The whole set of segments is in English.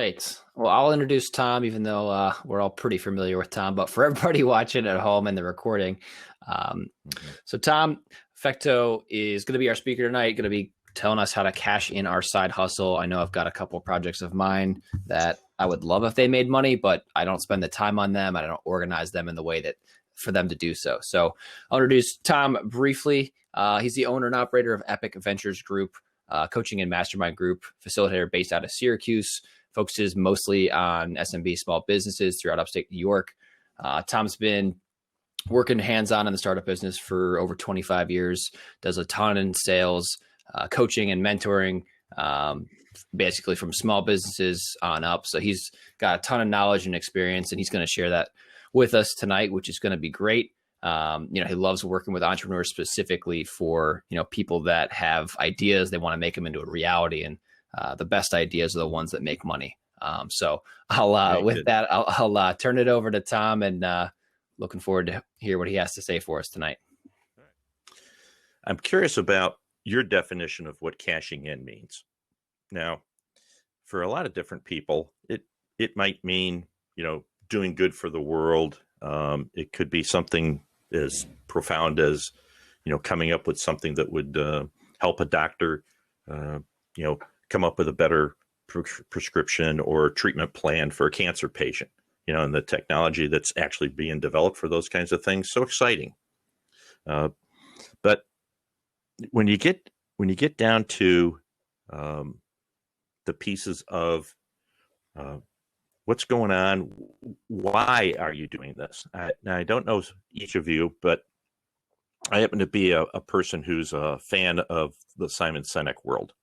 right. Well, I'll introduce Tom, even though we're all pretty familiar with Tom, but for everybody watching at home and the recording. Um, so Tom Fecteau is going to be our speaker tonight, going to be telling us how to cash in our side hustle. I know I've got a couple of projects of mine that I would love if they made money, but I don't spend the time on them. I don't organize them in the way that for them to do so. So I'll introduce Tom briefly. He's the owner and operator of Epic Ventures Group, coaching and mastermind group, facilitator based out of Syracuse, focuses mostly on SMB small businesses throughout upstate New York. Tom's been working hands-on in the startup business for over 25 years, does a ton in sales, coaching and mentoring, basically from small businesses on up. So he's got a ton of knowledge and experience, and he's going to share that with us tonight, which is going to be great. He loves working with entrepreneurs specifically for, people that have ideas, they want to make them into a reality, and the best ideas are the ones that make money. So I'll turn it over to Tom, and looking forward to hear what he has to say for us tonight. I'm curious about your definition of what cashing in means. Now, for a lot of different people, it might mean, doing good for the world. It could be something as profound as, coming up with something that would help a doctor, come up with a better prescription or treatment plan for a cancer patient, and the technology that's actually being developed for those kinds of things. So exciting. But when you get down to the pieces of what's going on, why are you doing this? Now, I don't know each of you, but I happen to be a person who's a fan of the Simon Sinek world.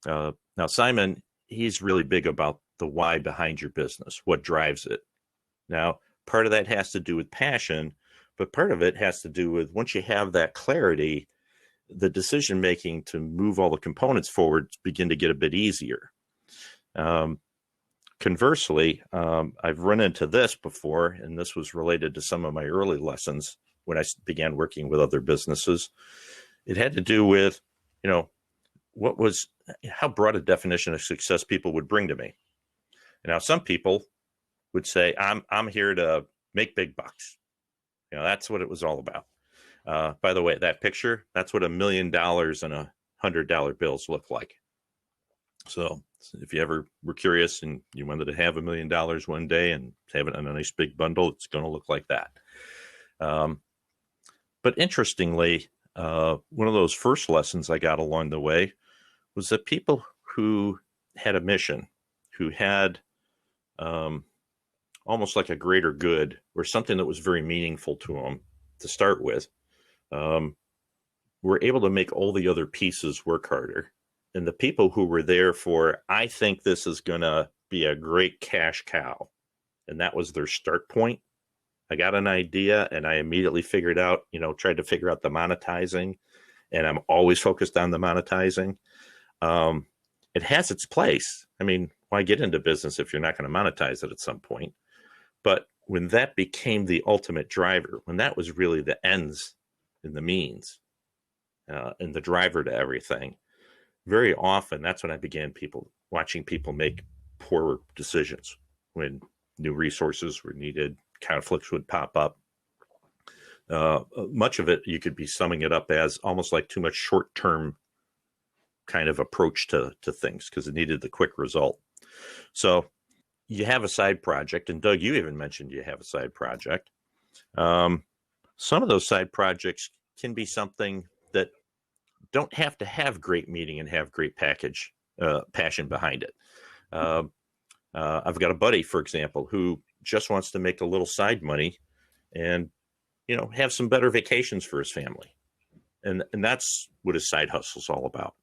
Now, Simon, he's really big about the why behind your business, what drives it. Now, part of that has to do with passion, but part of it has to do with once you have that clarity, the decision making to move all the components forward begin to get a bit easier. Conversely, I've run into this before, and this was related to some of my early lessons when I began working with other businesses. It had to do with, how broad a definition of success people would bring to me. Now, some people would say, I'm here to make big bucks. That's what it was all about. By the way, that picture, that's what $1 million and $100 bills look like. So if you ever were curious and you wanted to have $1 million one day and have it in a nice big bundle, it's going to look like that. But interestingly, one of those first lessons I got along the way was that people who had a mission, who had almost like a greater good or something that was very meaningful to them to start with, were able to make all the other pieces work harder. And the people who were there for, I think this is going to be a great cash cow. And that was their start point. I got an idea and I immediately figured out, tried to figure out the monetizing. And I'm always focused on the monetizing. It has its place. I mean, why get into business if you're not going to monetize it at some point? But when that became the ultimate driver, when that was really the ends and the means and the driver to everything, very often that's when I began watching people make poor decisions when new resources were needed, conflicts would pop up. Much of it, you could be summing it up as almost like too much short-term kind of approach to things because it needed the quick result. So you have a side project, and Doug, you even mentioned you have a side project. Some of those side projects can be something that don't have to have great meaning and have great passion behind it. I've got a buddy, for example, who just wants to make a little side money and, have some better vacations for his family. And that's what his side hustle is all about.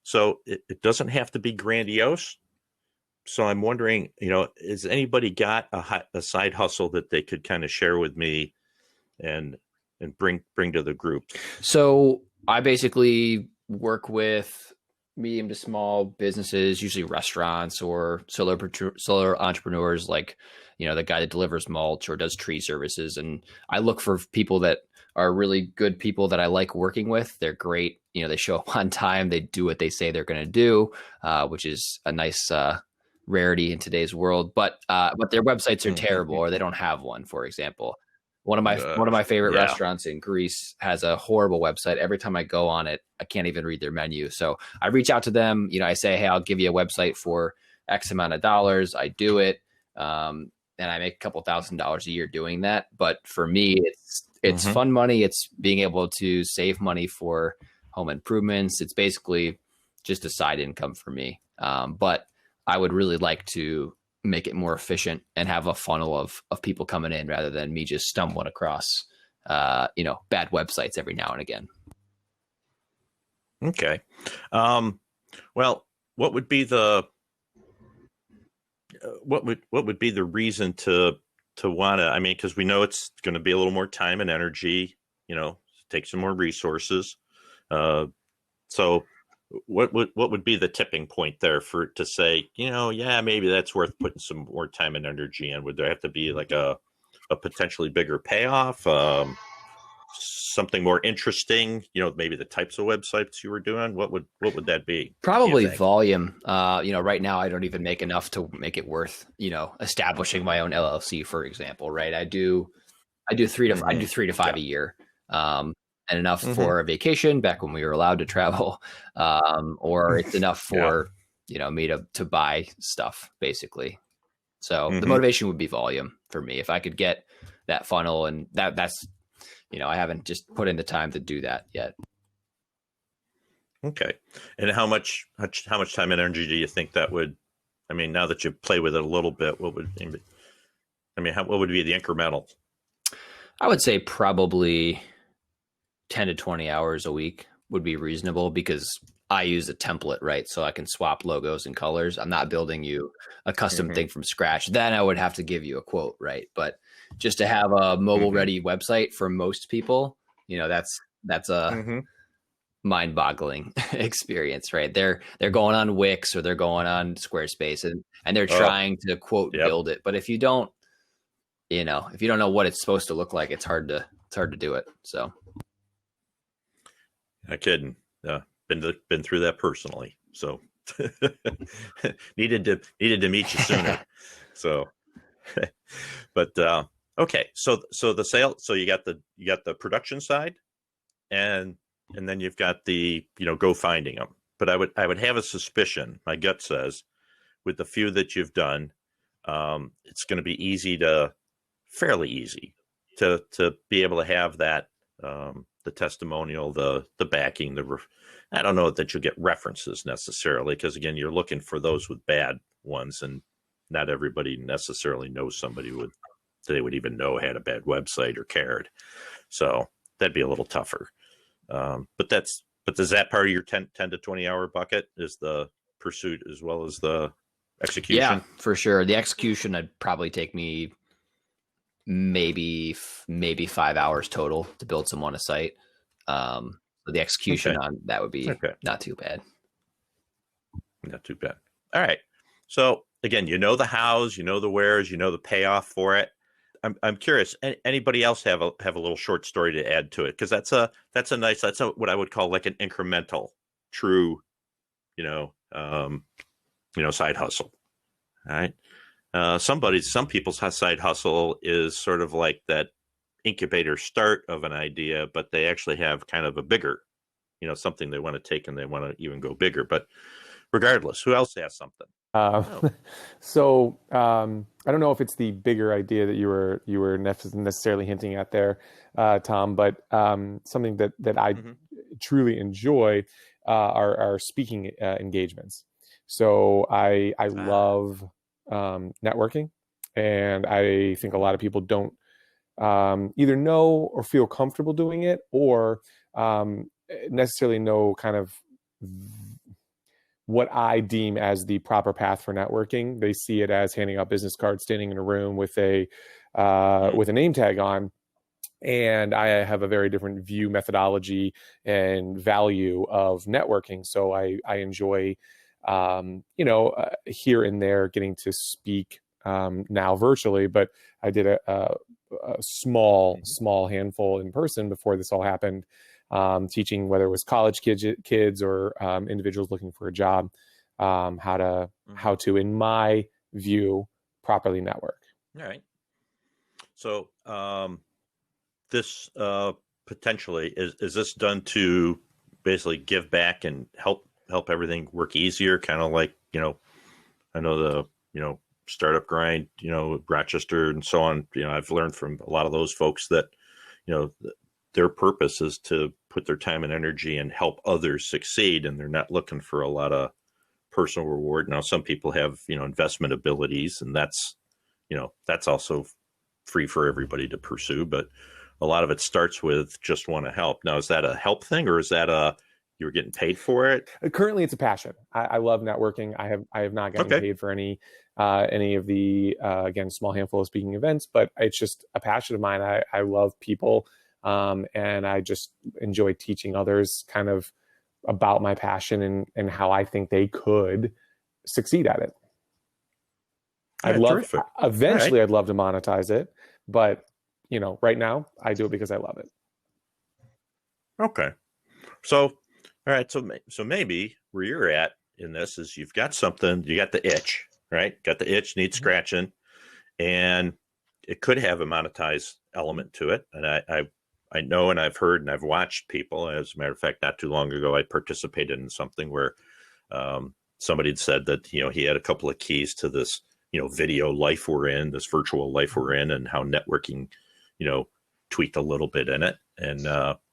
So it doesn't have to be grandiose. So I'm wondering, has anybody got a side hustle that they could kind of share with me and bring to the group? So I basically work with medium to small businesses, usually restaurants or solar entrepreneurs, like, the guy that delivers mulch or does tree services. And I look for people that are really good people that I like working with. They're great they show up on time, they do what they say they're going to do, which is a nice rarity in today's world. But their websites are terrible, or they don't have one. For example, one of my favorite restaurants in Greece has a horrible website. Every time I go on it, I can't even read their menu. So I reach out to them. I say, hey, I'll give you a website for X amount of dollars. I do it, and I make a couple $1,000s a year doing that. But for me, it's fun money. It's being able to save money for home improvements. It's basically just a side income for me. But I would really like to make it more efficient and have a funnel of people coming in rather than me just stumbling across, bad websites every now and again. Okay. Well, what would be the reason to want to, because we know it's going to be a little more time and energy, take some more resources. So what would be the tipping point there to say, maybe that's worth putting some more time and energy in? Would there have to be like a potentially bigger payoff, something more interesting, maybe the types of websites you were doing? What would that be? Probably volume. Right now I don't even make enough to make it worth, establishing my own LLC, for example, right? I do 3 to 5 a year. And enough for a vacation back when we were allowed to travel, or it's enough for me to buy stuff, basically. So the motivation would be volume for me. If I could get that funnel, and that's I haven't just put in the time to do that yet. Okay, and how much time and energy do you think that would? Now that you've played with it a little bit, what would be the incremental? I would say probably 10 to 20 hours a week would be reasonable, because I use a template, right? So I can swap logos and colors. I'm not building you a custom thing from scratch. Then I would have to give you a quote, right? But just to have a mobile ready website for most people, that's a mind boggling experience, right? They're going on Wix or they're going on Squarespace and they're trying to quote build it. But if you don't know what it's supposed to look like, it's hard to do it. So. Not kidding. Been through that personally. So needed to meet you sooner. So, but okay. So the sale. So you got the production side, and then you've got the go finding them. But I would have a suspicion. My gut says, with the few that you've done, it's going to be fairly easy to be able to have that. The testimonial, the backing, I don't know that you'll get references necessarily, because again, you're looking for those with bad ones, and not everybody necessarily knows somebody they would even know had a bad website or cared. So that'd be a little tougher. But is that part of your 10 to 20 hour bucket, is the pursuit as well as the execution? Yeah, for sure. The execution would probably take me maybe 5 hours total to build someone a site. So the execution on that would be not too bad. Not too bad. All right. So again, the hows, the wheres, the payoff for it. I'm curious. Anybody else have a little short story to add to it? Because that's what I would call like an incremental, true, side hustle. All right. Some people's side hustle is sort of like that incubator start of an idea, but they actually have kind of a bigger, something they want to take and they want to even go bigger. But regardless, who else has something? So I don't know if it's the bigger idea that you were necessarily hinting at there, Tom, but something that I truly enjoy are speaking engagements. So I love networking, and I think a lot of people don't either know or feel comfortable doing it, or necessarily know kind of what I deem as the proper path for networking. They see it as handing out business cards, standing in a room with a name tag on. And I have a very different view, methodology, and value of networking. So I enjoy, here and there getting to speak now virtually, but I did a small handful in person before this all happened. teaching whether it was college kids or individuals looking for a job, how to, in my view, properly network. All right. So this potentially is this done to basically give back and help everything work easier, kind of like, I know the startup grind, Rochester and so on. I've learned from a lot of those folks that their purpose is to put their time and energy and help others succeed, and they're not looking for a lot of personal reward. Now some people have investment abilities, and that's also free for everybody to pursue, but a lot of it starts with just want to help. Now, is that a help thing, or is that you were getting paid for it? Currently, it's a passion. I love networking. I have not gotten paid for any of the again, small handful of speaking events, but it's just a passion of mine. I love people, and I just enjoy teaching others kind of about my passion and how I think they could succeed at it. I'd love eventually. I'd love to monetize it, but right now I do it because I love it. Okay, so all right, so maybe where you're at in this is you've got something, you got the itch, right? Got the itch, needs scratching, and it could have a monetized element to it. And I know, and I've heard, and I've watched people. As a matter of fact, not too long ago, I participated in something where somebody had said that he had a couple of keys to this video life we're in, this virtual life we're in, and how networking, tweaked a little bit in it. And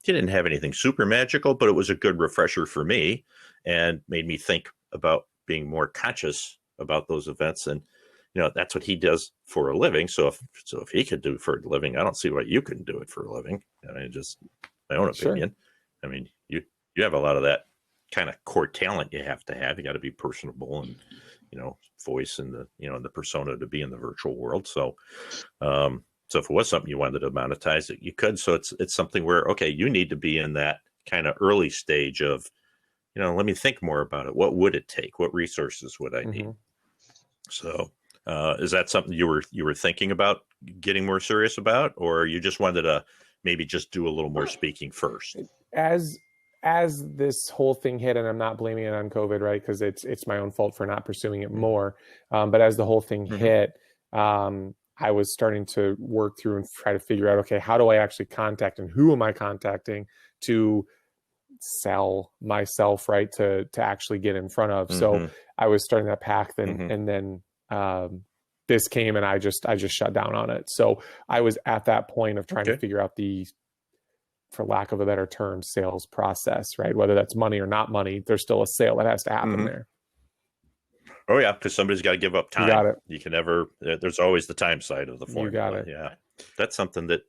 he didn't have anything super magical, but it was a good refresher for me and made me think about being more conscious about those events. And, that's what he does for a living. So if he could do it for a living, I don't see why you couldn't do it for a living. I mean, just my own opinion. Sure. I mean, you have a lot of that kind of core talent you have to have. You got to be personable and, voice and the persona to be in the virtual world. So, so if it was something you wanted to monetize it, you could. So it's something where, okay, you need to be in that kind of early stage of, let me think more about it. What would it take? What resources would I need? So, is that something you were thinking about getting more serious about, or you just wanted to maybe just do a little more speaking first? As this whole thing hit, and I'm not blaming it on COVID, right? Because it's my own fault for not pursuing it more. But as the whole thing hit, I was starting to work through and try to figure out, okay, how do I actually contact and who am I contacting to sell myself, right? To actually get in front of. So I was starting that path, and then this came, and I just shut down on it. So I was at that point of trying to figure out the, for lack of a better term, sales process, right? Whether that's money or not money, there's still a sale that has to happen there. Oh yeah, because somebody's got to give up time. You got it. You can never. There's always the time side of the formula. You got it. Yeah, that's something that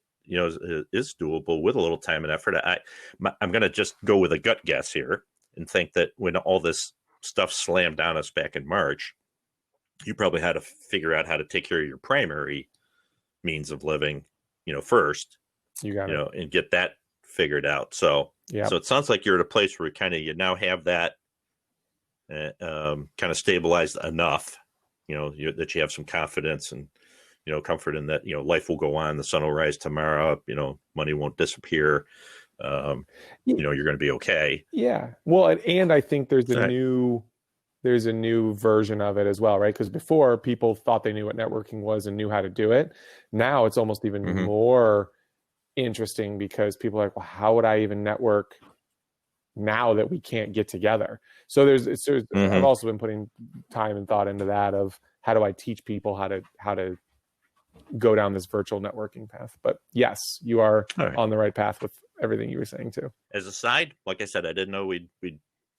is doable with a little time and effort. I'm going to just go with a gut guess here and think that when all this stuff slammed down us back in March, you probably had to figure out how to take care of your primary means of living, first. You got it. And get that figured out. So so it sounds like you're at a place where you now have that kind of stabilized enough, that you have some confidence and comfort in that life will go on, the sun will rise tomorrow, money won't disappear, you're going to be okay. Well, and I think there's a new version of it as well, right? Because before, people thought they knew what networking was and knew how to do it. Now it's almost even more interesting because people are like, well, how would I even network now that we can't get together? So I've also been putting time and thought into that of how do I teach people how to go down this virtual networking path. But yes, you are on the right path with everything you were saying too. As a side, like I said, I didn't know we'd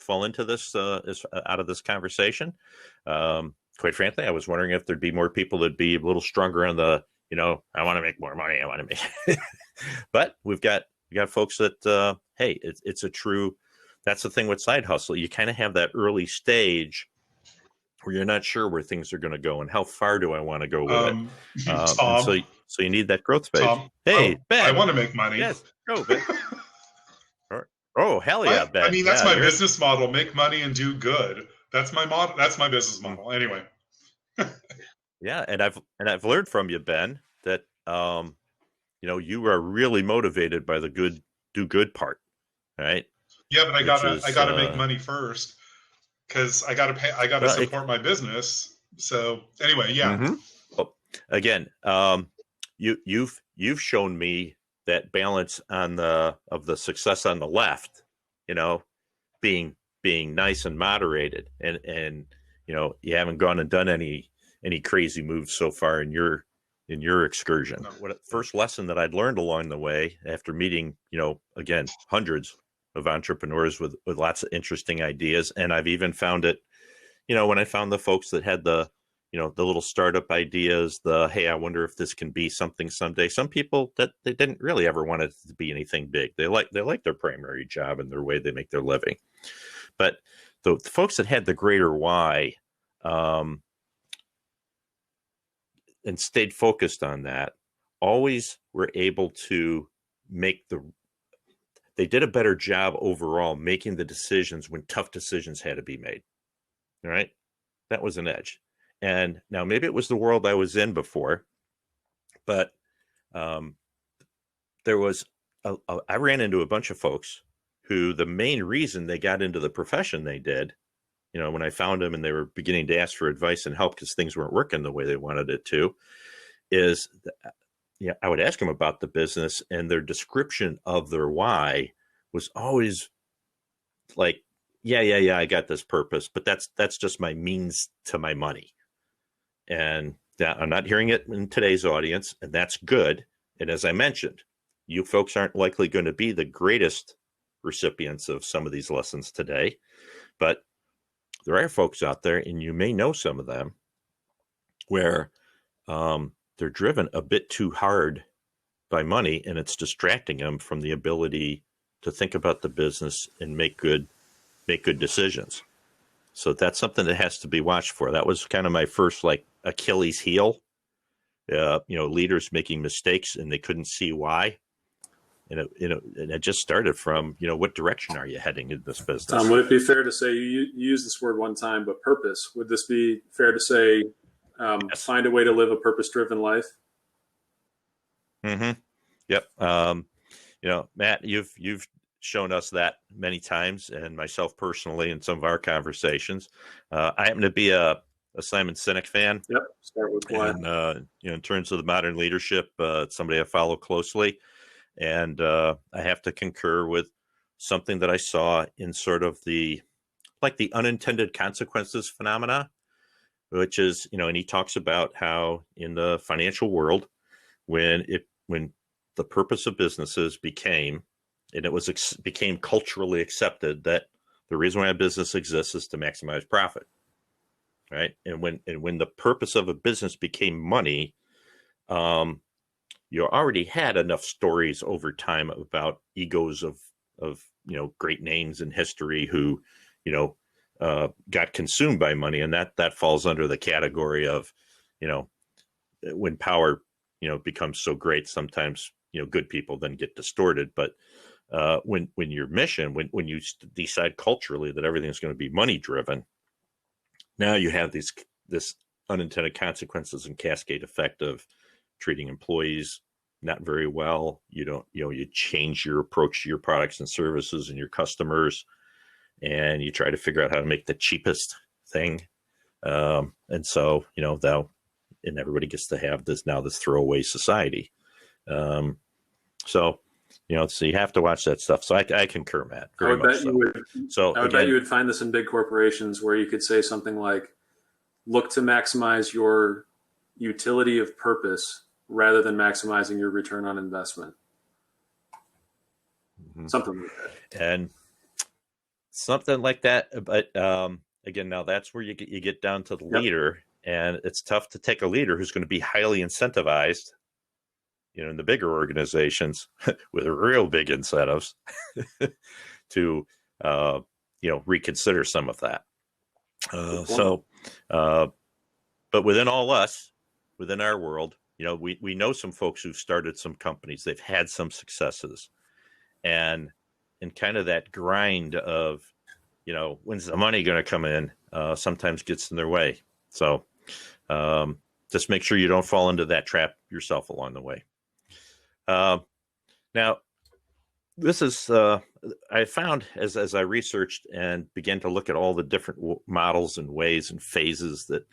fall into this out of this conversation. Quite frankly, I was wondering if there'd be more people that'd be a little stronger on the, I want to make more money. I want to make, but we got folks that, hey, it's a true, that's the thing with side hustle. You kind of have that early stage where you're not sure where things are going to go and how far do I want to go with it. Tom, so you need that growth phase. Tom, hey, Ben. I want to make money. Yes, go, Ben. Oh, hell yeah, Ben. I mean, that's my business model. Make money and do good. That's my model. That's my business model. Anyway. Yeah, and I've learned from you, Ben, that you are really motivated by the do good part. right? Yeah, but I Which gotta make money first because I gotta well, support my business. So anyway, yeah. Well, again, you've shown me that balance on the success on the left, you know, being nice and moderated, and you haven't gone and done any crazy moves so far in your excursion. No. What first lesson that I'd learned along the way after meeting, again, hundreds of entrepreneurs with lots of interesting ideas, and I've even found it, when I found the folks that had the little startup ideas, hey, I wonder if this can be something someday. Some people that they didn't really ever want it to be anything big. They like their primary job and their way they make their living. But the folks that had the greater why, and stayed focused on that, always were able to they did a better job overall making the decisions when tough decisions had to be made. All right. That was an edge. And now maybe it was the world I was in before, but there was, I ran into a bunch of folks who the main reason they got into the profession they did, when I found them and they were beginning to ask for advice and help because things weren't working the way they wanted it to, is I would ask them about the business, and their description of their why was always like, yeah, I got this purpose, but that's just my means to my money. And I'm not hearing it in today's audience, and that's good. And as I mentioned, you folks aren't likely going to be the greatest recipients of some of these lessons today, but there are folks out there, and you may know some of them, where they're driven a bit too hard by money, and it's distracting them from the ability to think about the business and make good decisions. So that's something that has to be watched for. That was kind of my first Achilles heel. Leaders making mistakes and they couldn't see why. And it just started from, what direction are you heading in this business? Tom, would it be fair to say you used this word one time, but purpose? Would this be fair to say Yes. Find a way to live a purpose-driven life? Mm-hmm. Yep. Matt, you've shown us that many times, and myself personally in some of our conversations. I happen to be a Simon Sinek fan. Yep. Start with why. And, in terms of the modern leadership, it's somebody I follow closely. And I have to concur with something that I saw in sort of the unintended consequences phenomena, which is, and he talks about how in the financial world, when the purpose of businesses became culturally accepted that the reason why a business exists is to maximize profit, right? And when the purpose of a business became money, you already had enough stories over time about egos of great names in history who got consumed by money, and that falls under the category of when power becomes so great, sometimes good people then get distorted. But when your mission, when you decide culturally that everything's going to be money driven, now you have this unintended consequences and cascade effect of treating employees not very well. You change your approach to your products and services and your customers, and you try to figure out how to make the cheapest thing. And so, and everybody gets to have this throwaway society. So you have to watch that stuff. So I concur, Matt. I would bet you would find this in big corporations where you could say something like, look to maximize your utility of purpose rather than maximizing your return on investment. Mm-hmm. Something like that. And something like that. But again, now that's where you get down to the leader, and it's tough to take a leader who's going to be highly incentivized, in the bigger organizations with real big incentives to, reconsider some of that. But within all us, within our world, we know some folks who've started some companies, they've had some successes, and kind of that grind of, when's the money going to come in, sometimes gets in their way. So just make sure you don't fall into that trap yourself along the way. Now, this is I found as I researched and began to look at all the different models and ways and phases that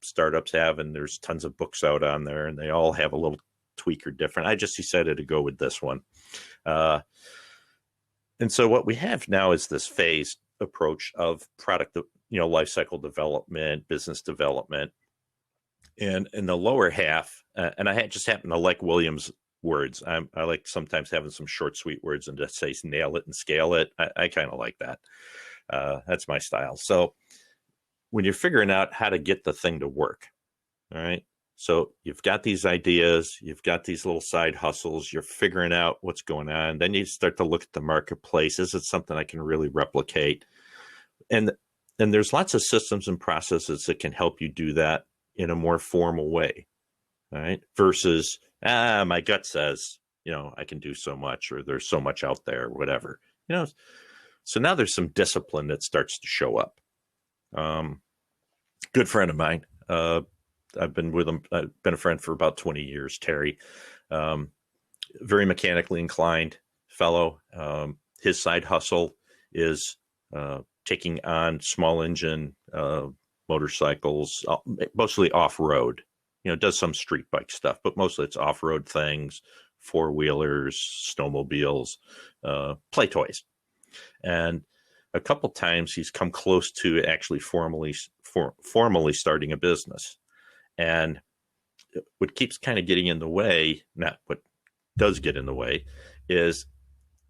startups have, and there's tons of books out on there, and they all have a little tweak or different. I just decided to go with this one. And so what we have now is this phased approach of product, life cycle development, business development. And in the lower half, and I just happen to like Williams' words. I like sometimes having some short, sweet words and just say nail it and scale it. I kind of like that. That's my style. So when you're figuring out how to get the thing to work, all right? So you've got these ideas, you've got these little side hustles, you're figuring out what's going on. Then you start to look at the marketplace. Is it something I can really replicate? And there's lots of systems and processes that can help you do that in a more formal way, right? Versus, my gut says, I can do so much, or there's so much out there, or whatever, So now there's some discipline that starts to show up. Good friend of mine, I've been with him. I've been a friend for about 20 years, Terry. Very mechanically inclined fellow. His side hustle is taking on small engine motorcycles, mostly off-road. Does some street bike stuff, but mostly it's off-road things, four-wheelers, snowmobiles, play toys. And a couple times he's come close to actually formally starting a business. And what keeps kind of getting in the way, not what does get in the way, is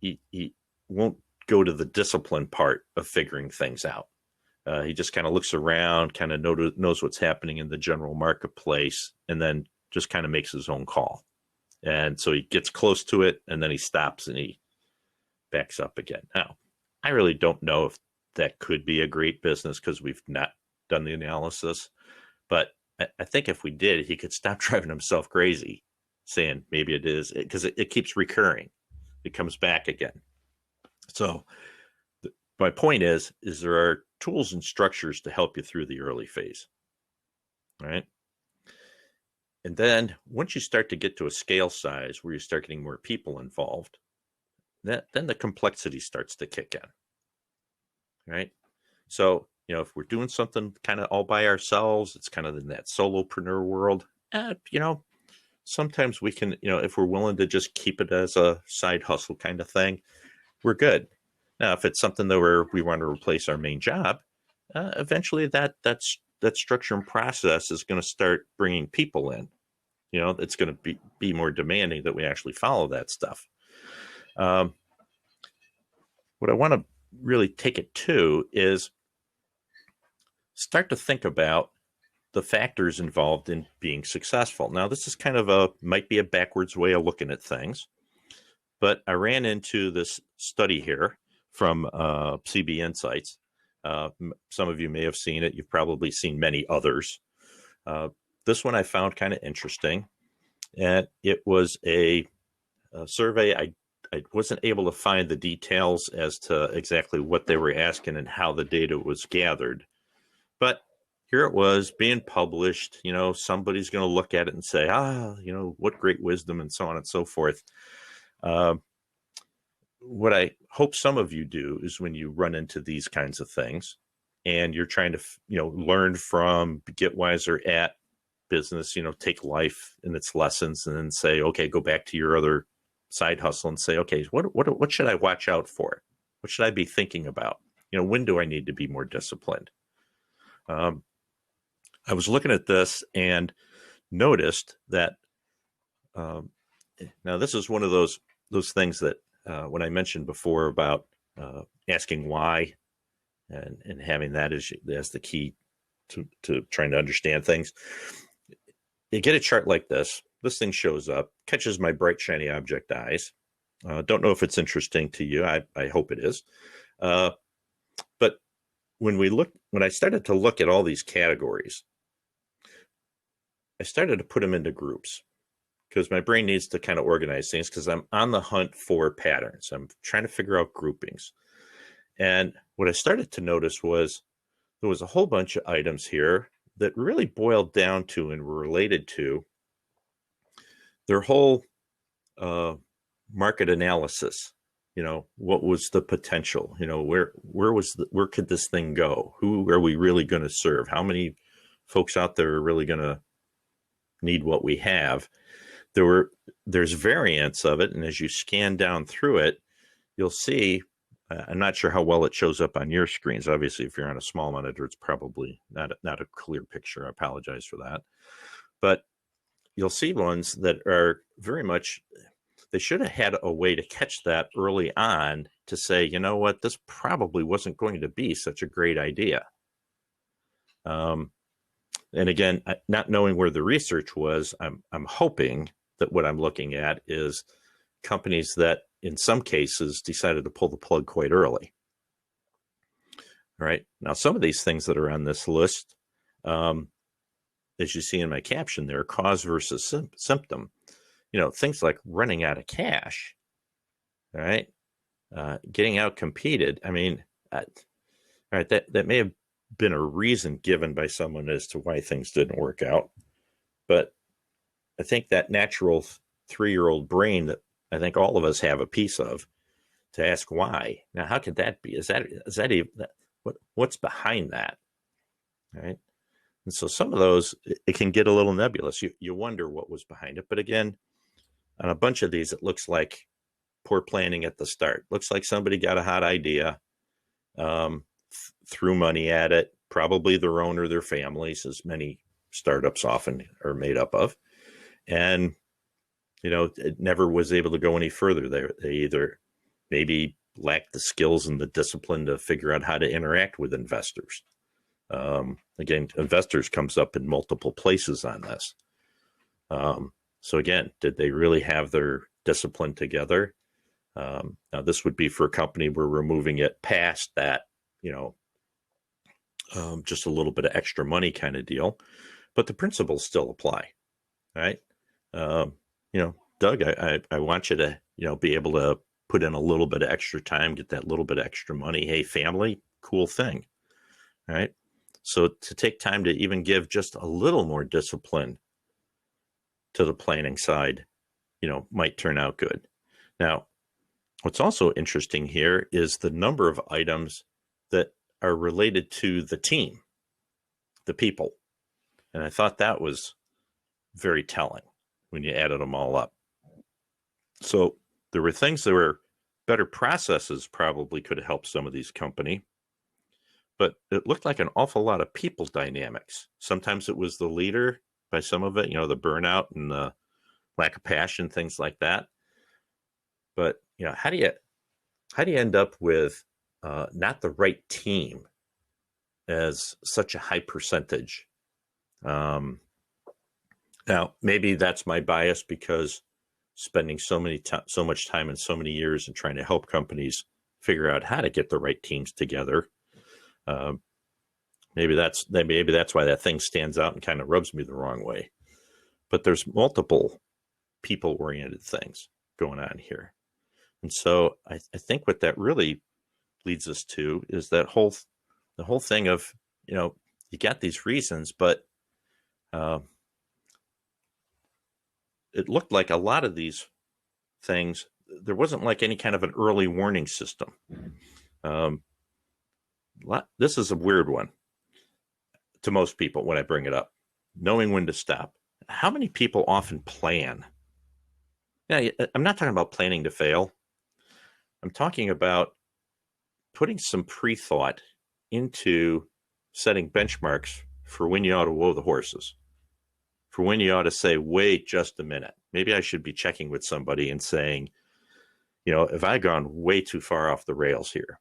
he won't go to the discipline part of figuring things out. He just kind of looks around, kind of knows what's happening in the general marketplace, and then just kind of makes his own call. And so he gets close to it, and then he stops and he backs up again. Now, I really don't know if that could be a great business because we've not done the analysis. But I think if we did, he could stop driving himself crazy, saying maybe it is, because it keeps recurring. It comes back again. So my point is there are tools and structures to help you through the early phase, right? And then once you start to get to a scale size where you start getting more people involved, then the complexity starts to kick in, right? So, if we're doing something kind of all by ourselves, it's kind of in that solopreneur world, sometimes we can, if we're willing to just keep it as a side hustle kind of thing, we're good. Now, if it's something that we want to replace our main job, eventually that structure and process is going to start bringing people in. It's going to be more demanding that we actually follow that stuff. What I want to really take it to is start to think about the factors involved in being successful. Now, this is kind of might be a backwards way of looking at things, but I ran into this study here from CB Insights. Some of you may have seen it. You've probably seen many others. This one I found kind of interesting, and it was a survey. I wasn't able to find the details as to exactly what they were asking and how the data was gathered. But here it was being published. Somebody's going to look at it and say, what great wisdom, and so on and so forth. What I hope some of you do is when you run into these kinds of things and you're trying to, learn from, get wiser at business, take life and its lessons, and then say, okay, go back to your other side hustle and say, okay, what should I watch out for? What should I be thinking about? When do I need to be more disciplined? I was looking at this and noticed that now this is one of those things that when I mentioned before about asking why and having that as the key to trying to understand things. You get a chart like this. This thing shows up, catches my bright, shiny object eyes. Don't know if it's interesting to you. I hope it is. But when I started to look at all these categories, I started to put them into groups because my brain needs to kind of organize things because I'm on the hunt for patterns. I'm trying to figure out groupings. And what I started to notice was there was a whole bunch of items here that really boiled down to and were related to their whole market analysis what was the potential? Where could this thing go? Who are we really going to serve? How many folks out there are really going to need what we have? There's variants of it, and as you scan down through it, you'll see. I'm not sure how well it shows up on your screens. Obviously, if you're on a small monitor, it's probably not a clear picture. I apologize for that. But you'll see ones that are very much, they should have had a way to catch that early on to say, you know what, this probably wasn't going to be such a great idea. And again, not knowing where the research was, I'm hoping that what I'm looking at is companies that in some cases decided to pull the plug quite early. All right. Now, some of these things that are on this list, as you see in my caption there, cause versus symptom, things like running out of cash, all right, getting out competed. I mean, all right, that may have been a reason given by someone as to why things didn't work out. But I think that natural 3-year-old brain that I think all of us have a piece of, to ask why. Now, how could that be? Is that even, what's behind that? All right. And so some of those, it can get a little nebulous. You wonder what was behind it. But again, on a bunch of these, it looks like poor planning at the start. Looks like somebody got a hot idea, threw money at it, probably their own or their families, as many startups often are made up of. And, it never was able to go any further. They either maybe lacked the skills and the discipline to figure out how to interact with investors. Again, investors comes up in multiple places on this. So again, did they really have their discipline together? Now, this would be for a company where we're moving it past that, just a little bit of extra money kind of deal, but the principles still apply, right? Doug, I want you to, be able to put in a little bit of extra time, get that little bit of extra money. Hey, family, cool thing, right? So to take time to even give just a little more discipline to the planning side, might turn out good. Now, what's also interesting here is the number of items that are related to the team, the people. And I thought that was very telling when you added them all up. So there were things that were better processes probably could have helped some of these companies. But it looked like an awful lot of people dynamics. Sometimes it was the leader by some of it, the burnout and the lack of passion, things like that. But, how do you end up with not the right team as such a high percentage? Now, maybe that's my bias because spending so much time and so many years and trying to help companies figure out how to get the right teams together. Maybe that's why that thing stands out and kind of rubs me the wrong way. But there's multiple people-oriented things going on here. And so I think what that really leads us to is that the whole thing of, you got these reasons, but it looked like a lot of these things, there wasn't like any kind of an early warning system. This is a weird one to most people when I bring it up, knowing when to stop. How many people often plan? Yeah, I'm not talking about planning to fail. I'm talking about putting some pre-thought into setting benchmarks for when you ought to whoa the horses, for when you ought to say, wait just a minute. Maybe I should be checking with somebody and saying, have I gone way too far off the rails here?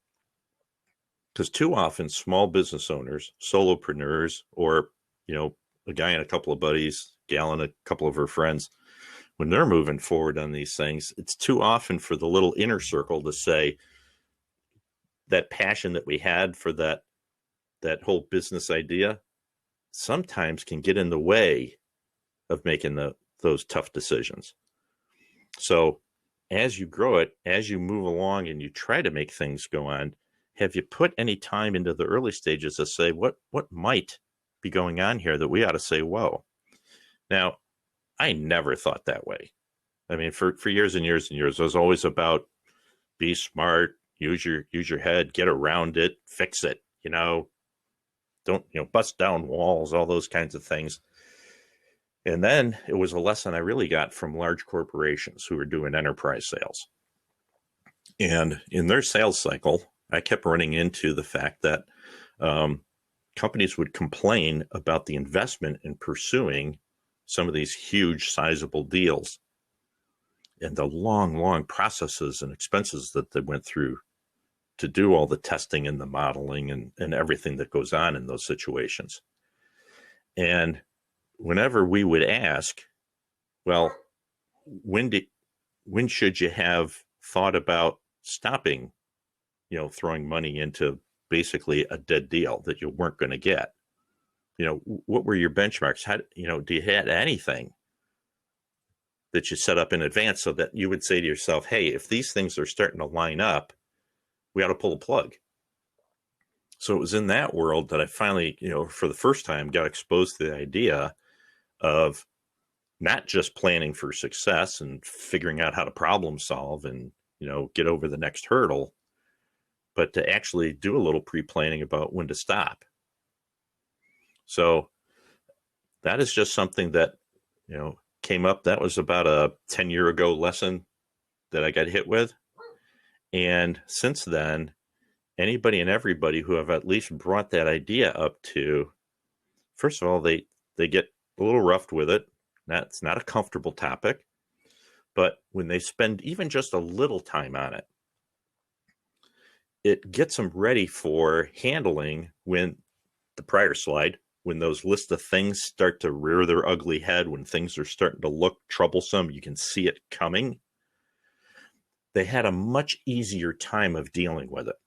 Because too often small business owners, solopreneurs, or, a guy and a couple of buddies, gal and a couple of her friends, when they're moving forward on these things, it's too often for the little inner circle to say that passion that we had for that whole business idea sometimes can get in the way of making those tough decisions. So as you grow it, as you move along and you try to make things go on, have you put any time into the early stages to say what might be going on here that we ought to say, whoa? Now, I never thought that way. I mean, for years and years and years, it was always about, be smart, use your head, get around it, fix it, don't, bust down walls, all those kinds of things. And then it was a lesson I really got from large corporations who were doing enterprise sales. And in their sales cycle, I kept running into the fact that companies would complain about the investment in pursuing some of these huge, sizable deals and the long processes and expenses that they went through to do all the testing and the modeling and everything that goes on in those situations. And whenever we would ask, well, when should you have thought about stopping, throwing money into basically a dead deal that you weren't going to get? What were your benchmarks? How, do you have anything that you set up in advance so that you would say to yourself, hey, if these things are starting to line up, we ought to pull the plug? So it was in that world that I finally, for the first time, got exposed to the idea of not just planning for success and figuring out how to problem solve and, get over the next hurdle, but to actually do a little pre-planning about when to stop. So that is just something that, came up. That was about a 10-year ago lesson that I got hit with. And since then, anybody and everybody who have at least brought that idea up to, first of all, they get a little roughed with it. That's not a comfortable topic. But when they spend even just a little time on it, it gets them ready for handling when the prior slide, when those list of things start to rear their ugly head, when things are starting to look troublesome, you can see it coming. They had a much easier time of dealing with it.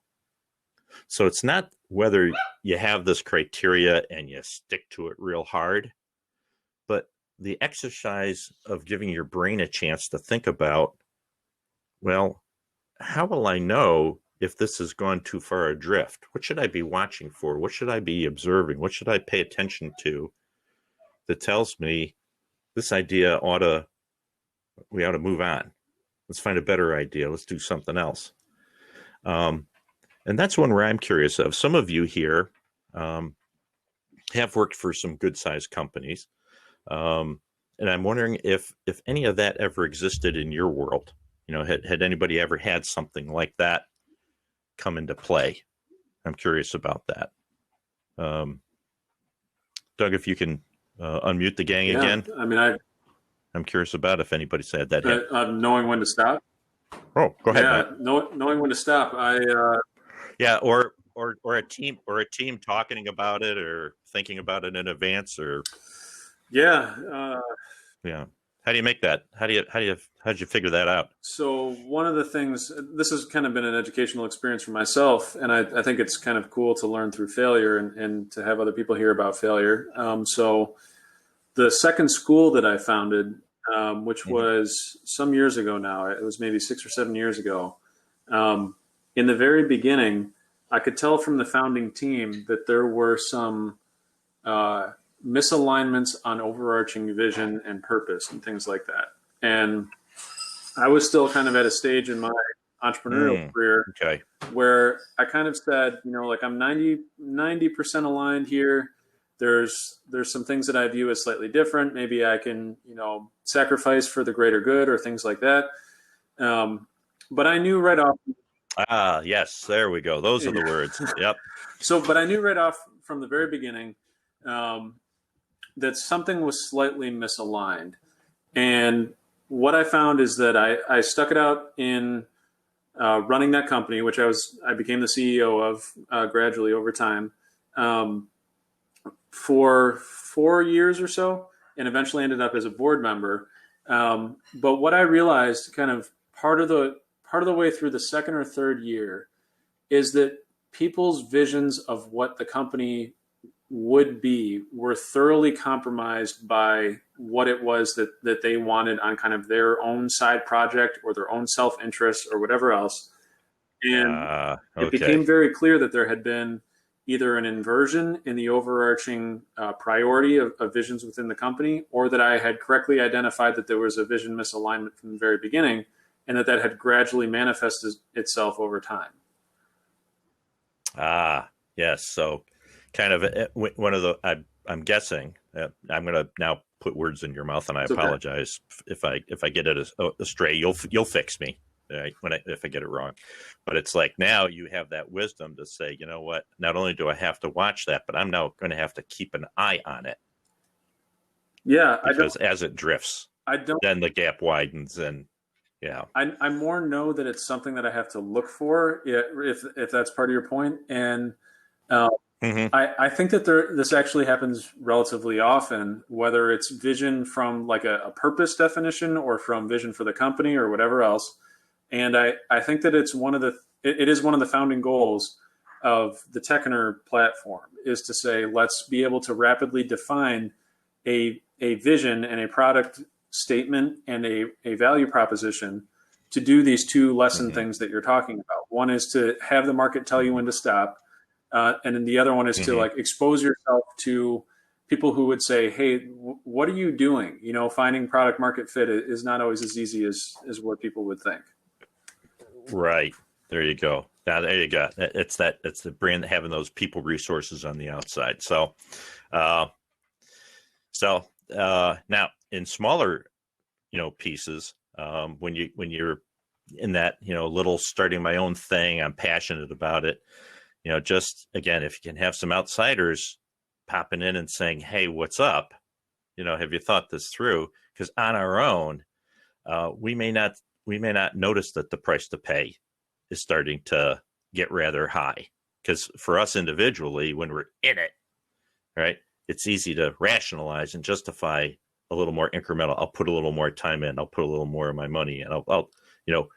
So it's not whether you have this criteria and you stick to it real hard, but the exercise of giving your brain a chance to think about, well, how will I know if this has gone too far adrift? What should I be watching for? What should I be observing? What should I pay attention to that tells me this idea we ought to move on? Let's find a better idea. Let's do something else. And that's one where I'm curious of. Some of you here have worked for some good sized companies. And I'm wondering if any of that ever existed in your world. Had anybody ever had something like that come into play? I'm curious about that. Doug, if you can unmute the gang again. I mean, I'm curious about if anybody said that. Knowing when to stop. Oh, go ahead. Yeah, knowing when to stop. Or a team talking about it or thinking about it in advance, or yeah. How do you make that? How did you figure that out? So one of the things, this has kind of been an educational experience for myself, and I think it's kind of cool to learn through failure and to have other people hear about failure. So the second school that I founded, which was some years ago now, it was maybe 6 or 7 years ago. In the very beginning, I could tell from the founding team that there were some misalignments on overarching vision and purpose and things like that. And I was still kind of at a stage in my entrepreneurial career where I kind of said, like I'm 90% aligned here. There's some things that I view as slightly different. Maybe I can, sacrifice for the greater good or things like that. But I knew right off. Yes, there we go. Those are the words. Yep. But I knew right off from the very beginning that something was slightly misaligned. And what I found is that I stuck it out in running that company, which I became the CEO of gradually over time, for 4 years or so, and eventually ended up as a board member. But what I realized kind of part of the way through the second or third year is that people's visions of what the company would be were thoroughly compromised by what it was that they wanted on kind of their own side project or their own self-interest or whatever else. And it became very clear that there had been either an inversion in the overarching priority of visions within the company, or that I had correctly identified that there was a vision misalignment from the very beginning. and that had gradually manifested itself over time. Ah, yes. So kind of one of the, I'm guessing, I'm going to now put words in your mouth, and I apologize if I get it astray. You'll fix me, right, if I get it wrong. But it's like, now you have that wisdom to say, you know what, not only do I have to watch that, but I'm now going to have to keep an eye on it. Yeah. Because as it drifts, then the gap widens, and yeah. I more know that it's something that I have to look for, if that's part of your point. And I think that this actually happens relatively often, whether it's vision from like a purpose definition or from vision for the company or whatever else. And I think that it is one of the founding goals of the Techner platform, is to say, let's be able to rapidly define a vision and a product statement and a value proposition to do these two lesson things that you're talking about. One is to have the market tell you when to stop. And then the other one is to like expose yourself to people who would say, hey, what are you doing? You know, finding product market fit is not always as easy as what people would think. Right. There you go. Now, there you go. It's the brand, having those people resources on the outside. So now in smaller, pieces, when you're in that, little starting my own thing, I'm passionate about it. Just again, if you can have some outsiders popping in and saying, hey, what's up? Have you thought this through? Because on our own, we may not notice that the price to pay is starting to get rather high. Because for us individually, when we're in it, right, it's easy to rationalize and justify a little more incremental. I'll put a little more time in. I'll put a little more of my money in. I'll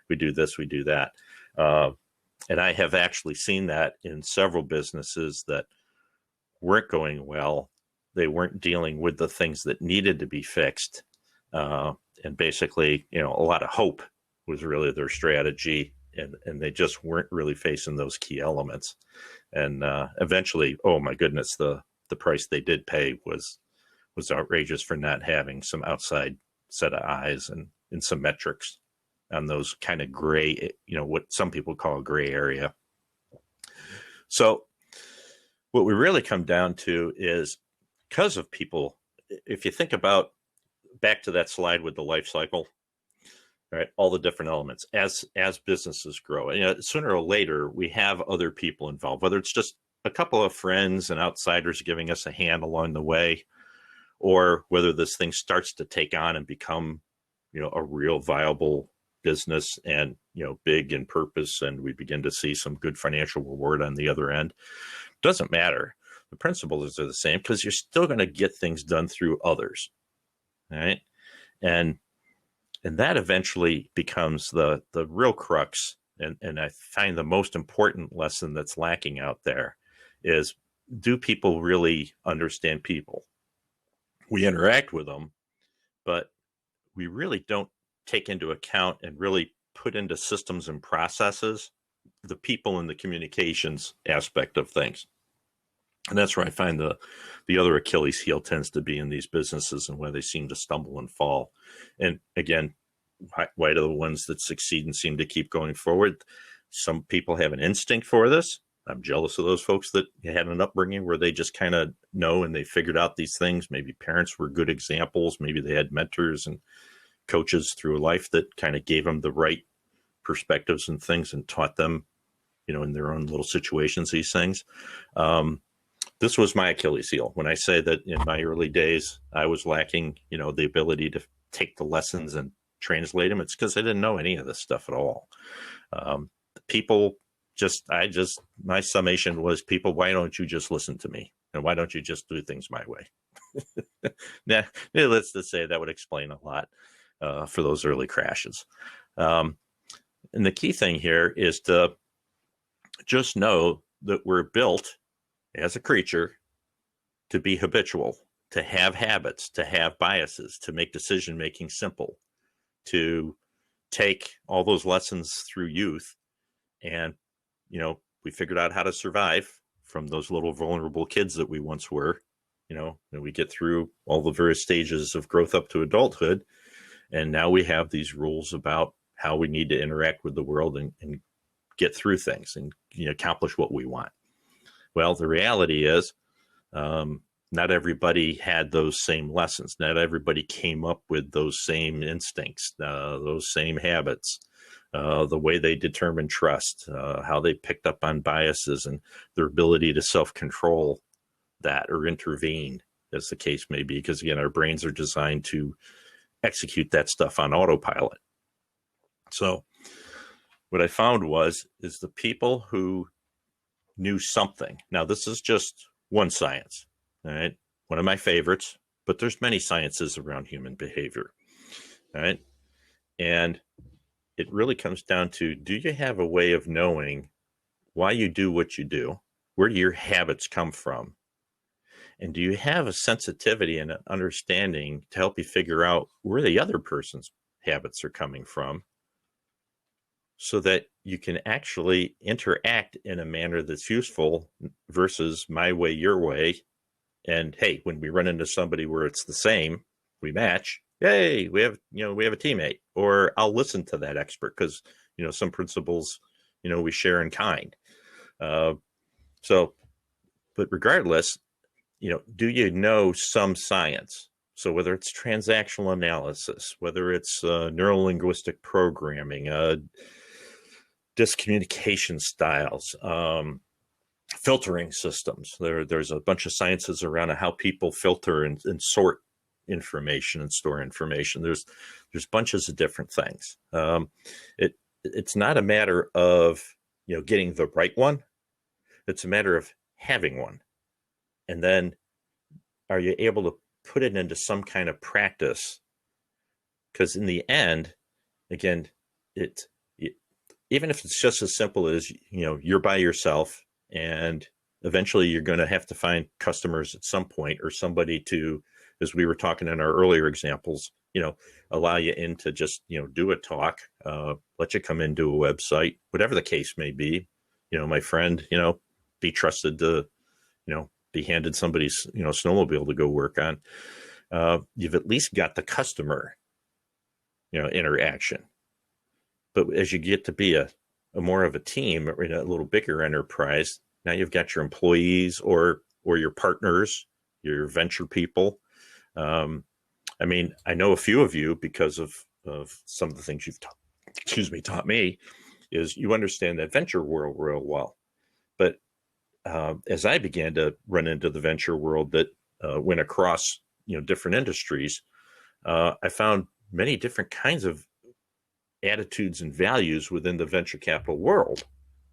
we do this, we do that. And I have actually seen that in several businesses that weren't going well. They weren't dealing with the things that needed to be fixed. And basically, a lot of hope was really their strategy. And they just weren't really facing those key elements. And eventually, oh my goodness, the price they did pay was outrageous for not having some outside set of eyes and some metrics on those kind of gray, what some people call a gray area. So what we really come down to is, because of people, if you think about back to that slide with the life cycle, right, all the different elements as businesses grow, sooner or later we have other people involved, whether it's just a couple of friends and outsiders giving us a hand along the way, or whether this thing starts to take on and become, a real viable business and, big in purpose, and we begin to see some good financial reward on the other end. Doesn't matter. The principles are the same, because you're still going to get things done through others. Right. And that eventually becomes the real crux. And I find the most important lesson that's lacking out there is, do people really understand people? We interact with them, but we really don't take into account and really put into systems and processes the people and the communications aspect of things. And that's where I find the other Achilles heel tends to be in these businesses, and where they seem to stumble and fall. And again, why do the ones that succeed and seem to keep going forward? Some people have an instinct for this. I'm jealous of those folks that had an upbringing where they just kind of know and they figured out these things. Maybe parents were good examples. Maybe they had mentors and coaches through life that kind of gave them the right perspectives and things and taught them, in their own little situations, these things. This was my Achilles heel. When I say that in my early days, I was lacking, the ability to take the lessons and translate them, it's because I didn't know any of this stuff at all. People my summation was, people, why don't you just listen to me? And why don't you just do things my way? Now, let's just say that would explain a lot for those early crashes. And the key thing here is to just know that we're built as a creature to be habitual, to have habits, to have biases, to make decision-making simple, to take all those lessons through youth. And, we figured out how to survive from those little vulnerable kids that we once were, and we get through all the various stages of growth up to adulthood. And now we have these rules about how we need to interact with the world and get through things and accomplish what we want. Well, the reality is not everybody had those same lessons. Not everybody came up with those same instincts, those same habits, the way they determine trust, how they picked up on biases and their ability to self-control that or intervene, as the case may be. Because again, our brains are designed to execute that stuff on autopilot. So what I found is the people who knew something. Now, this is just one science, all right? One of my favorites, but there's many sciences around human behavior, all right? And it really comes down to, do you have a way of knowing why you do what you do? Where do your habits come from? And do you have a sensitivity and an understanding to help you figure out where the other person's habits are coming from, so that you can actually interact in a manner that's useful versus my way, your way? And hey, when we run into somebody where it's the same, we match. Hey, we have a teammate, or I'll listen to that expert because, some principles, we share in kind. But regardless, do you know some science? So whether it's transactional analysis, whether it's neuro-linguistic programming, discommunication styles, filtering systems. There's a bunch of sciences around how people filter and sort information and store information. There's bunches of different things. It's not a matter of getting the right one. It's a matter of having one. And then are you able to put it into some kind of practice? Because in the end, again, even if it's just as simple as, you're by yourself and eventually you're going to have to find customers at some point, or somebody to, as we were talking in our earlier examples, allow you in to just, do a talk, let you come into a website, whatever the case may be. My friend, be trusted to, be handed somebody's, snowmobile to go work on. You've at least got the customer, interaction. But as you get to be a more of a team, or in a little bigger enterprise, now you've got your employees or your partners, your venture people. I know a few of you, because of some of the things you've taught me, is you understand that venture world real well. But as I began to run into the venture world that went across different industries, I found many different kinds of attitudes and values within the venture capital world,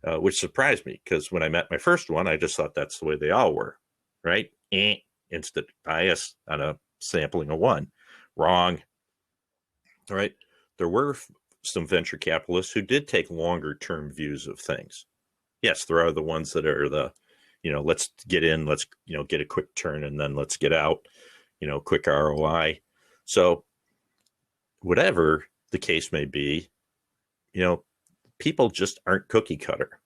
which surprised me, because when I met my first one, I just thought that's the way they all were, right? Instant bias on a sampling of one. Wrong. All right. There were some venture capitalists who did take longer term views of things. Yes, there are the ones that are the, let's get in, let's, get a quick turn, and then let's get out, quick ROI. So whatever the case may be, people just aren't cookie cutter.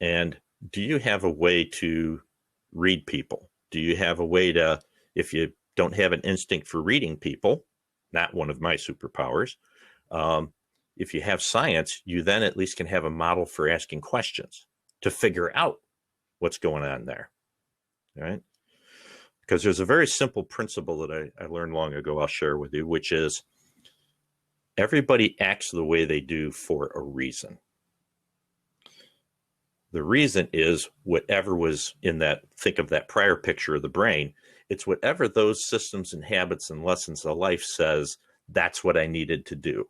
And do you have a way to read people? Do you have a way to, if you don't have an instinct for reading people, not one of my superpowers, if you have science, you then at least can have a model for asking questions to figure out what's going on there, right? Because there's a very simple principle that I learned long ago I'll share with you, which is everybody acts the way they do for a reason. The reason is whatever was in that, think of that prior picture of the brain, it's whatever those systems and habits and lessons of life says, that's what I needed to do.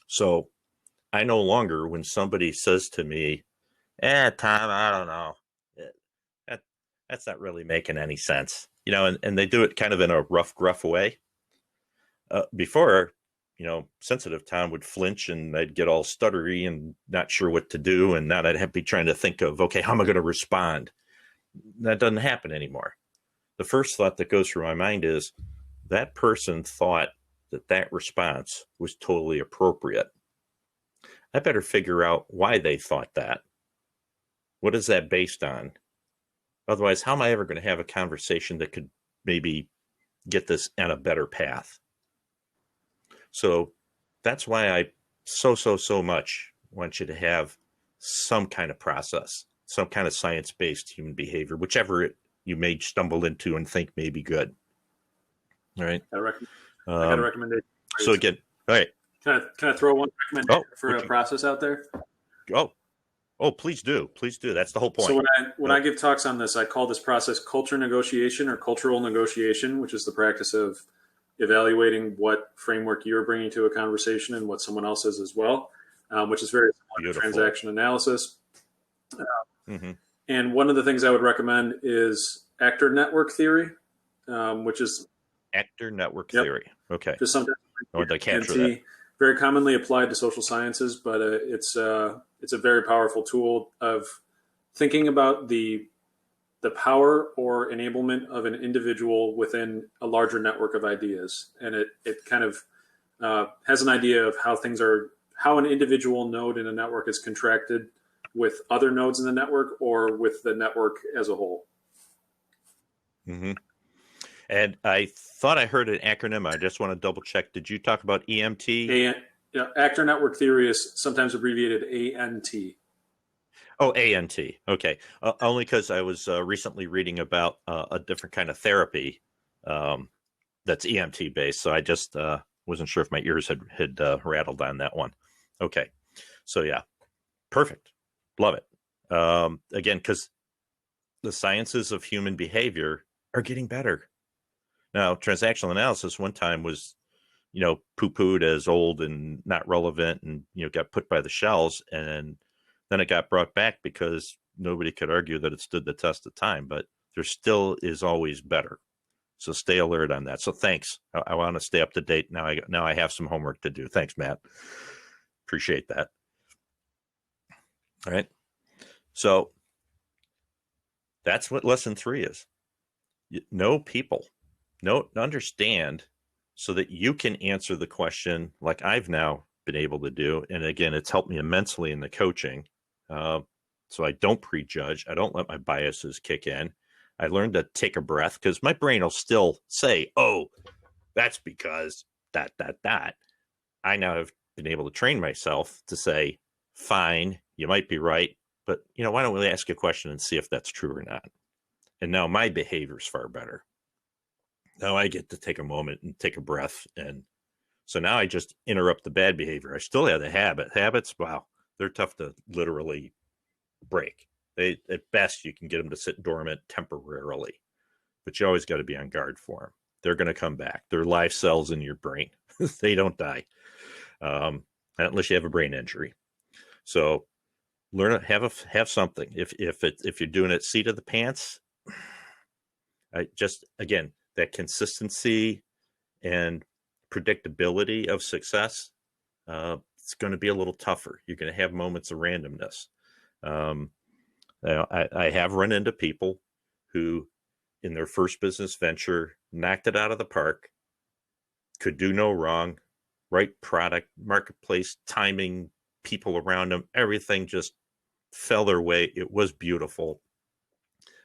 So I no longer, when somebody says to me, Tom, I don't know, that's not really making any sense, and they do it kind of in a rough, gruff way. Before, sensitive Tom would flinch and I'd get all stuttery and not sure what to do. And now I'd have to be trying to think of, okay, how am I going to respond? That doesn't happen anymore. The first thought that goes through my mind is that person thought that response was totally appropriate. I better figure out why they thought that. What is that based on? Otherwise, how am I ever going to have a conversation that could maybe get this on a better path? So that's why I so much want you to have some kind of process, some kind of science-based human behavior, whichever you may stumble into and think may be good. All right. I got a recommendation. So again, all right. Can I throw one recommendation for a process out there? Oh, please do. Please do. That's the whole point. So when I give talks on this, I call this process culture negotiation or cultural negotiation, which is the practice of evaluating what framework you're bringing to a conversation and what someone else is as well, which is very similar to transaction analysis. And one of the things I would recommend is actor network theory, which is actor network theory. Okay. Just sometimes I capture that. Very commonly applied to social sciences, but it's a very powerful tool of thinking about the power or enablement of an individual within a larger network of ideas. And it kind of has an idea of how an individual node in a network is contracted with other nodes in the network or with the network as a whole. Mm-hmm. And I thought I heard an acronym. I just want to double check. Did you talk about EMT? Actor network theory is sometimes abbreviated ANT. Oh, ANT. Okay. Only because I was recently reading about a different kind of therapy that's EMT based. So I just wasn't sure if my ears had rattled on that one. Okay. So yeah, perfect. Love it. Again, because the sciences of human behavior are getting better. Now, transactional analysis one time was, poo-pooed as old and not relevant and, got put by the shelves. And then it got brought back because nobody could argue that it stood the test of time, but there still is always better. So stay alert on that. So thanks. I want to stay up to date. Now I have some homework to do. Thanks, Matt. Appreciate that. All right. So that's what lesson 3 is. Know people. Understand so that you can answer the question like I've now been able to do. And again, it's helped me immensely in the coaching. So I don't prejudge. I don't let my biases kick in. I learned to take a breath because my brain will still say, oh, that's because that. I now have been able to train myself to say, fine, you might be right, but why don't we ask a question and see if that's true or not? And now my behavior is far better. Now I get to take a moment and take a breath. And so now I just interrupt the bad behavior. I still have the habits. Wow. They're tough to literally break. At best, you can get them to sit dormant temporarily, but you always got to be on guard for them. They're going to come back. They're live cells in your brain. They don't die. Unless you have a brain injury. So learn to have something. If you're doing it seat of the pants, again, that consistency and predictability of success, it's going to be a little tougher. You're going to have moments of randomness. I have run into people who, in their first business venture, knocked it out of the park, could do no wrong, right product, marketplace, timing, people around them, everything just fell their way. It was beautiful.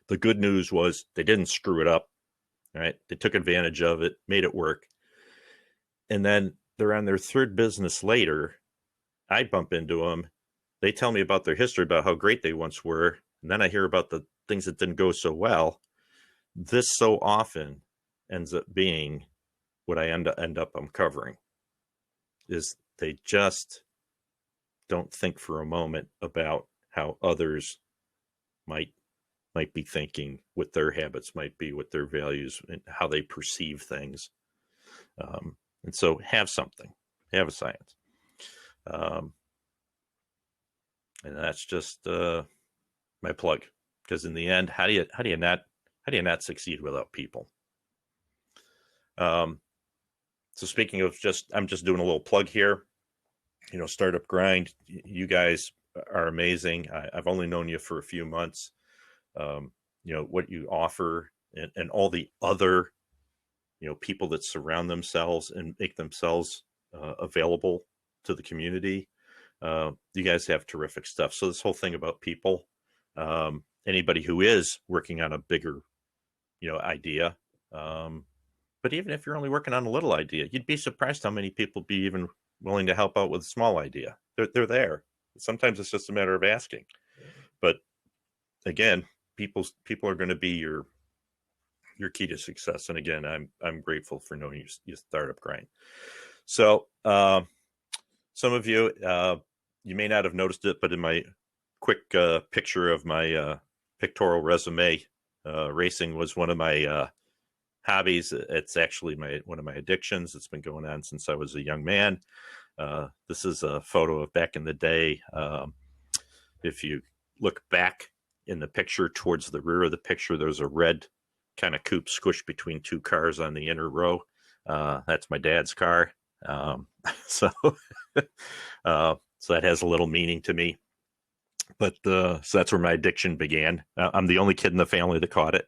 The good news was they didn't screw it up. Right? They took advantage of it, made it work. And then they're on their third business later. I bump into them. They tell me about their history, about how great they once were. And then I hear about the things that didn't go so well. This so often ends up being what I end up uncovering is they just don't think for a moment about how others might be thinking, what their habits might be, what their values and how they perceive things. And so have something, have a science. And that's just my plug, because in the end, how do you not succeed without people? So speaking of I'm just doing a little plug here, Startup Grind, you guys are amazing. I've only known you for a few months. What you offer and all the other, people that surround themselves and make themselves available to the community. You guys have terrific stuff. So this whole thing about people, anybody who is working on a bigger, idea, but even if you're only working on a little idea, you'd be surprised how many people be even willing to help out with a small idea. They're there. Sometimes it's just a matter of asking. But again, people are going to be your key to success. And again, I'm grateful for knowing you startup grind. So some of you, you may not have noticed it, but in my quick picture of my pictorial resume, racing was one of my hobbies. It's actually one of my addictions. It's been going on since I was a young man. This is a photo of back in the day. If you look back in the picture towards the rear of the picture, there's a red kind of coupe squished between two cars on the inner row. That's my dad's car. So that has a little meaning to me. But so that's where my addiction began. I'm the only kid in the family that caught it.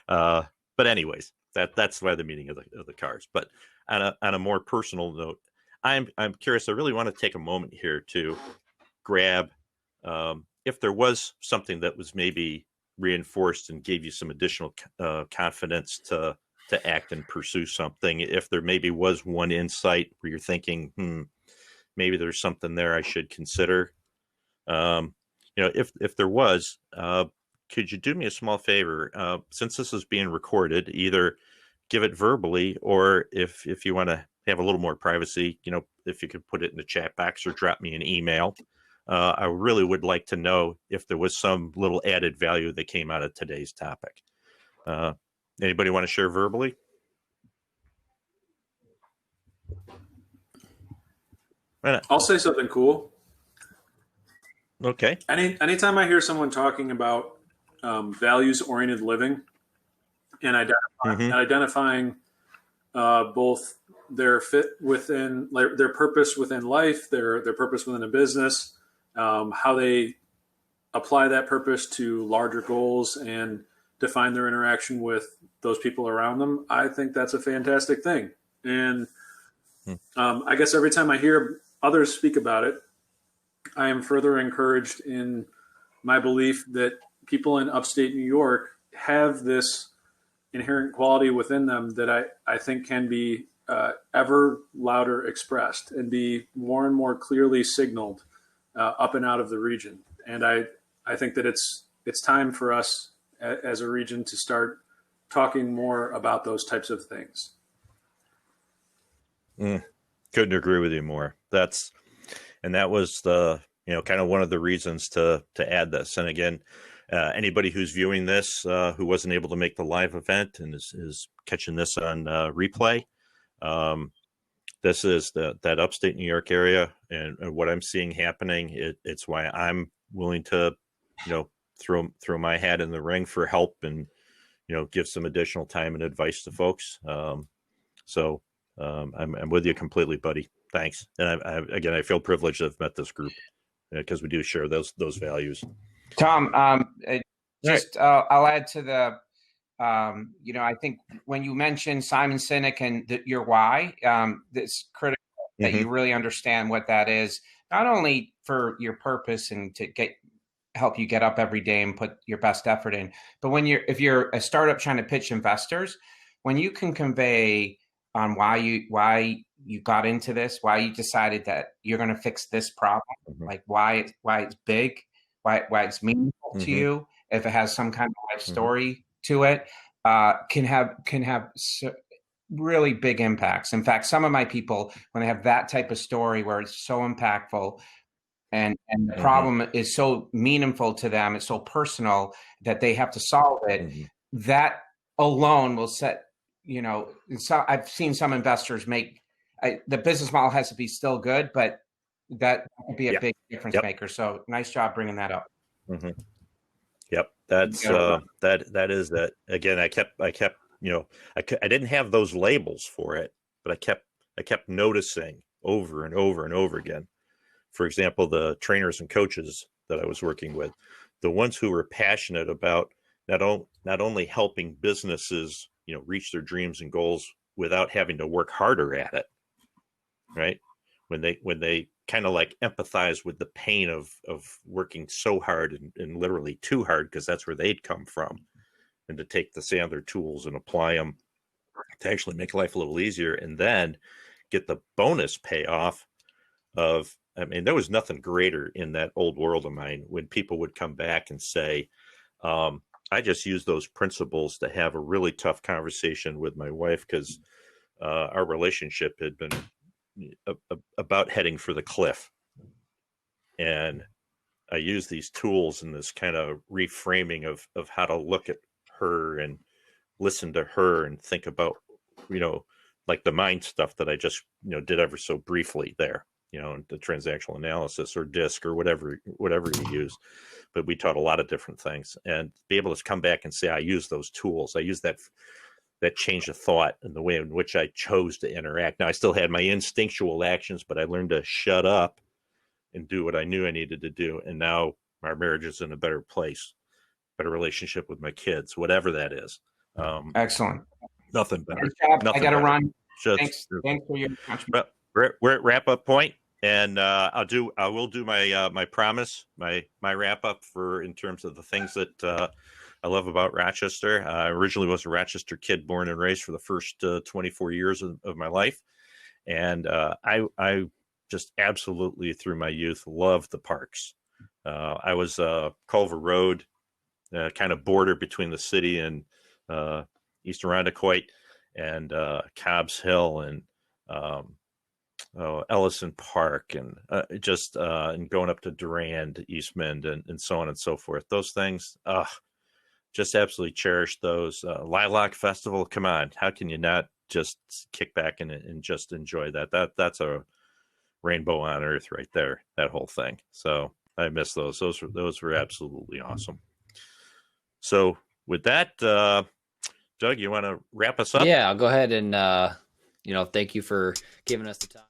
But anyways, that's why the meaning of the cars. But on a more personal note, I'm curious. I really want to take a moment here to grab if there was something that was maybe reinforced and gave you some additional confidence to act and pursue something. If there maybe was one insight where you're thinking, maybe there's something there I should consider. If there was, could you do me a small favor? Since this is being recorded, either give it verbally, or if you want to have a little more privacy, if you could put it in the chat box or drop me an email. I really would like to know if there was some little added value that came out of today's topic. Anybody want to share verbally? I'll say something cool. Okay. Anytime I hear someone talking about values-oriented living and identifying both their fit within their purpose within life, their purpose within a business, how they apply that purpose to larger goals and define their interaction with those people around them, I think that's a fantastic thing. And I guess every time I hear others speak about it, I am further encouraged in my belief that people in upstate New York have this inherent quality within them that I think can be ever louder expressed and be more and more clearly signaled up and out of the region. And I think that it's time for us as a region to start talking more about those types of things. Couldn't agree with you more. That was the, kind of one of the reasons to add this. And again, anybody who's viewing this, who wasn't able to make the live event and is catching this on replay, this is that upstate New York area, and what I'm seeing happening. It's why I'm willing to, throw my hat in the ring for help and, give some additional time and advice to folks. So I'm with you completely, buddy. Thanks. And I feel privileged to have met this group because we do share those values. Tom, I'll add to the, I think when you mentioned Simon Sinek and your why, it's critical that you really understand what that is, not only for your purpose and to help you get up every day and put your best effort in, but if you're a startup trying to pitch investors, when you can convey on why you got into this, why you decided that you're going to fix this problem, like why it's big, why it's meaningful to you, if it has some kind of life story to it, can have really big impacts. In fact, some of my people, when they have that type of story where it's so impactful and the problem is so meaningful to them, it's so personal that they have to solve it, that alone will set, so I've seen some investors the business model has to be still good, but that could be a big difference maker. So nice job bringing that up. Yep. That's that is that. Again, I kept I didn't have those labels for it, but I kept noticing over and over and over again. For example, the trainers and coaches that I was working with, the ones who were passionate about not only helping businesses, reach their dreams and goals without having to work harder at it, right? When they kind of like empathize with the pain of working so hard and literally too hard, because that's where they'd come from, and to take the other tools and apply them to actually make life a little easier, and then get the bonus payoff of, I mean, there was nothing greater in that old world of mine when people would come back and say, I just used those principles to have a really tough conversation with my wife because our relationship had been about heading for the cliff. And I used these tools and this kind of reframing of how to look at her and listen to her and think about, like the mind stuff that I just, did ever so briefly there, the transactional analysis or DISC or whatever you use. But we taught a lot of different things, and be able to come back and say, I use those tools. I use that change of thought and the way in which I chose to interact. Now, I still had my instinctual actions, but I learned to shut up and do what I knew I needed to do. And now our marriage is in a better place, better relationship with my kids, whatever that is. Excellent. Nothing better. I got to run. Thanks for your contribution. We're at wrap up point, and I will do my promise, my wrap up in terms of the things that I love about Rochester. I originally was a Rochester kid, born and raised for the first 24 years of my life, and I just absolutely through my youth loved the parks. I was Culver Road, kind of border between the city and East Irondequoit, and Cobb's Hill, and Ellison Park, and and going up to Durand, Eastmond, and so on and so forth. Those things, just absolutely cherish those. Lilac Festival, come on, how can you not just kick back and just enjoy that? That's a rainbow on earth right there, that whole thing. So I miss those. Those were absolutely awesome. So with that, Doug, you want to wrap us up? Yeah, I'll go ahead and thank you for giving us the time.